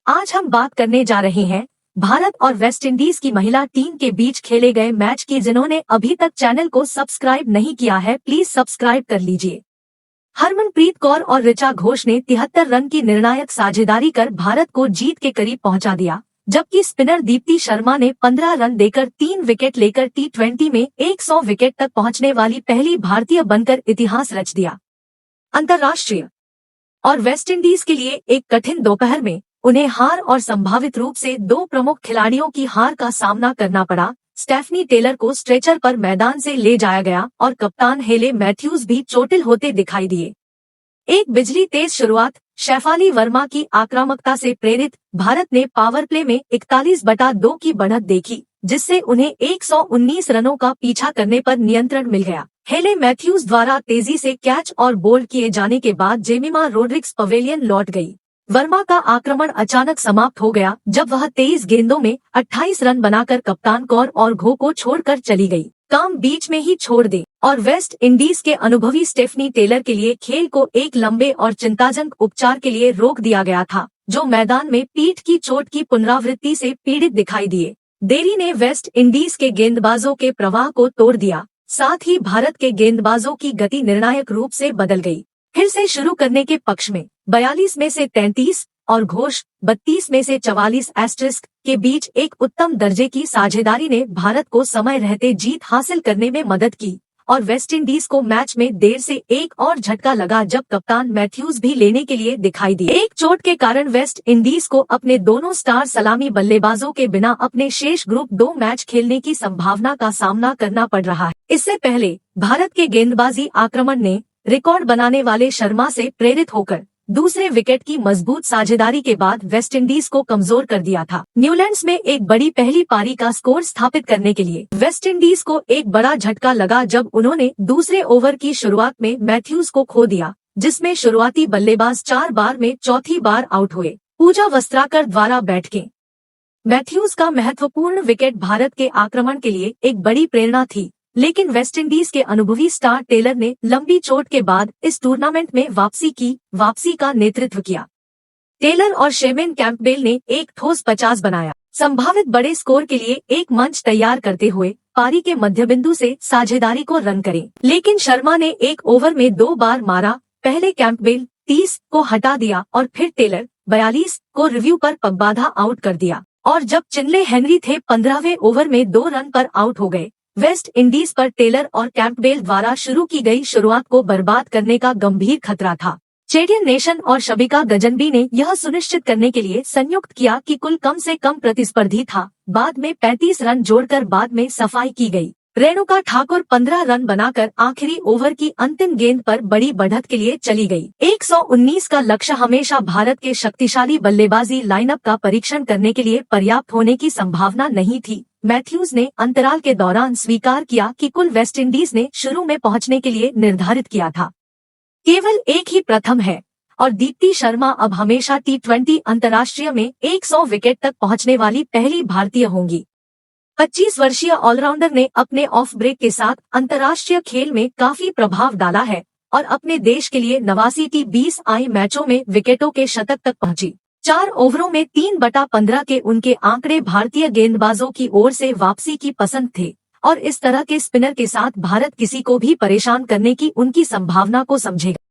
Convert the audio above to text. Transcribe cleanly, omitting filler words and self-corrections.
आज हम बात करने जा रहे हैं भारत और वेस्टइंडीज की महिला टीम के बीच खेले गए मैच की। जिन्होंने अभी तक चैनल को सब्सक्राइब नहीं किया है, प्लीज सब्सक्राइब कर लीजिए। हरमनप्रीत कौर और ऋचा घोष ने 73 रन की निर्णायक साझेदारी कर भारत को जीत के करीब पहुंचा दिया, जबकि स्पिनर दीप्ति शर्मा ने 15 रन देकर 3 विकेट लेकर T20 में 100 विकेट तक पहुंचने वाली पहली भारतीय बनकर इतिहास रच दिया। अंतर्राष्ट्रीय और वेस्टइंडीज के लिए एक कठिन दोपहर में उन्हें हार और संभावित रूप से दो प्रमुख खिलाड़ियों की हार का सामना करना पड़ा। स्टेफनी टेलर को स्ट्रेचर पर मैदान से ले जाया गया और कप्तान हेले मैथ्यूज भी चोटिल होते दिखाई दिए। एक बिजली तेज शुरुआत, शेफाली वर्मा की आक्रामकता से प्रेरित भारत ने पावर प्ले में 41/2 की बढ़त देखी, जिससे उन्हें 119 रनों का पीछा करने पर नियंत्रण मिल गया। हेले मैथ्यूज द्वारा तेजी से कैच और बोल्ड किए जाने के बाद जेमिमा रोड्रिग्स पवेलियन लौट गई। वर्मा का आक्रमण अचानक समाप्त हो गया जब वह 23 गेंदों में 28 रन बनाकर कप्तान कौर और घो को छोड़कर चली गई। काम बीच में ही छोड़ दे और वेस्ट इंडीज के अनुभवी स्टेफनी टेलर के लिए खेल को एक लंबे और चिंताजनक उपचार के लिए रोक दिया गया था, जो मैदान में पीठ की चोट की पुनरावृत्ति से पीड़ित दिखाई दिए। देरी ने वेस्ट इंडीज के गेंदबाजों के प्रवाह को तोड़ दिया, साथ ही भारत के गेंदबाजों की गति निर्णायक रूप से बदल गई। फिर से शुरू करने के पक्ष में 42 में से 33 और घोष 32 में से 44 के बीच एक उत्तम दर्जे की साझेदारी ने भारत को समय रहते जीत हासिल करने में मदद की और वेस्टइंडीज को मैच में देर से एक और झटका लगा जब कप्तान मैथ्यूज भी लेने के लिए दिखाई दिए। एक चोट के कारण वेस्ट इंडीज को अपने दोनों स्टार सलामी बल्लेबाजों के बिना अपने शेष ग्रुप 2 मैच खेलने की संभावना का सामना करना पड़ रहा है। इससे पहले भारत के गेंदबाजी आक्रमण ने रिकॉर्ड बनाने वाले शर्मा से प्रेरित होकर दूसरे विकेट की मजबूत साझेदारी के बाद वेस्टइंडीज को कमजोर कर दिया था। न्यूलैंड्स में एक बड़ी पहली पारी का स्कोर स्थापित करने के लिए वेस्टइंडीज को एक बड़ा झटका लगा जब उन्होंने दूसरे ओवर की शुरुआत में मैथ्यूज को खो दिया, जिसमें शुरुआती बल्लेबाज 4 बार में चौथी बार आउट हुए। पूजा वस्त्राकर द्वारा बैठकें। मैथ्यूज का महत्वपूर्ण विकेट भारत के आक्रमण के लिए एक बड़ी प्रेरणा थी, लेकिन वेस्टइंडीज के अनुभवी स्टार टेलर ने लंबी चोट के बाद इस टूर्नामेंट में वापसी का नेतृत्व किया। टेलर और शेमेन कैंपबेल ने एक ठोस 50 बनाया, संभावित बड़े स्कोर के लिए एक मंच तैयार करते हुए पारी के मध्यबिंदु से साझेदारी को रन करें। लेकिन शर्मा ने एक ओवर में 2 बार मारा। पहले कैंपबेल 30 को हटा दिया और फिर टेलर 42 को रिव्यू पर पगबाधा आउट कर दिया और जब चिनले हेनरी थे 15वें ओवर में 2 रन पर आउट हो गए। वेस्ट इंडीज पर टेलर और कैंपबेल द्वारा शुरू की गई शुरुआत को बर्बाद करने का गंभीर खतरा था। चेडियन नेशन और शबिका गजनबी ने यह सुनिश्चित करने के लिए संयुक्त किया कि कुल कम से कम प्रतिस्पर्धी था। बाद में 35 रन जोड़कर बाद में सफाई की गई। रेणुका ठाकुर 15 रन बनाकर आखिरी ओवर की अंतिम गेंद पर बड़ी बढ़त के लिए चली गई। 119 का लक्ष्य हमेशा भारत के शक्तिशाली बल्लेबाजी लाइनअप का परीक्षण करने के लिए पर्याप्त होने की संभावना नहीं थी। मैथ्यूज ने अंतराल के दौरान स्वीकार किया कि कुल वेस्टइंडीज ने शुरू में पहुंचने के लिए निर्धारित किया था। केवल एक ही प्रथम है और दीप्ति शर्मा अब हमेशा T20 अंतर्राष्ट्रीय में 100 विकेट तक पहुंचने वाली पहली भारतीय होंगी। 25 वर्षीय ऑलराउंडर ने अपने ऑफ ब्रेक के साथ अंतर्राष्ट्रीय खेल में काफी प्रभाव डाला है और अपने देश के लिए 89 T20 मैचों में विकेटों के शतक तक पहुंची। 4 ओवरों में 3/15 के उनके आंकड़े भारतीय गेंदबाजों की ओर से वापसी की पसंद थे और इस तरह के स्पिनर के साथ भारत किसी को भी परेशान करने की उनकी संभावना को समझेगा।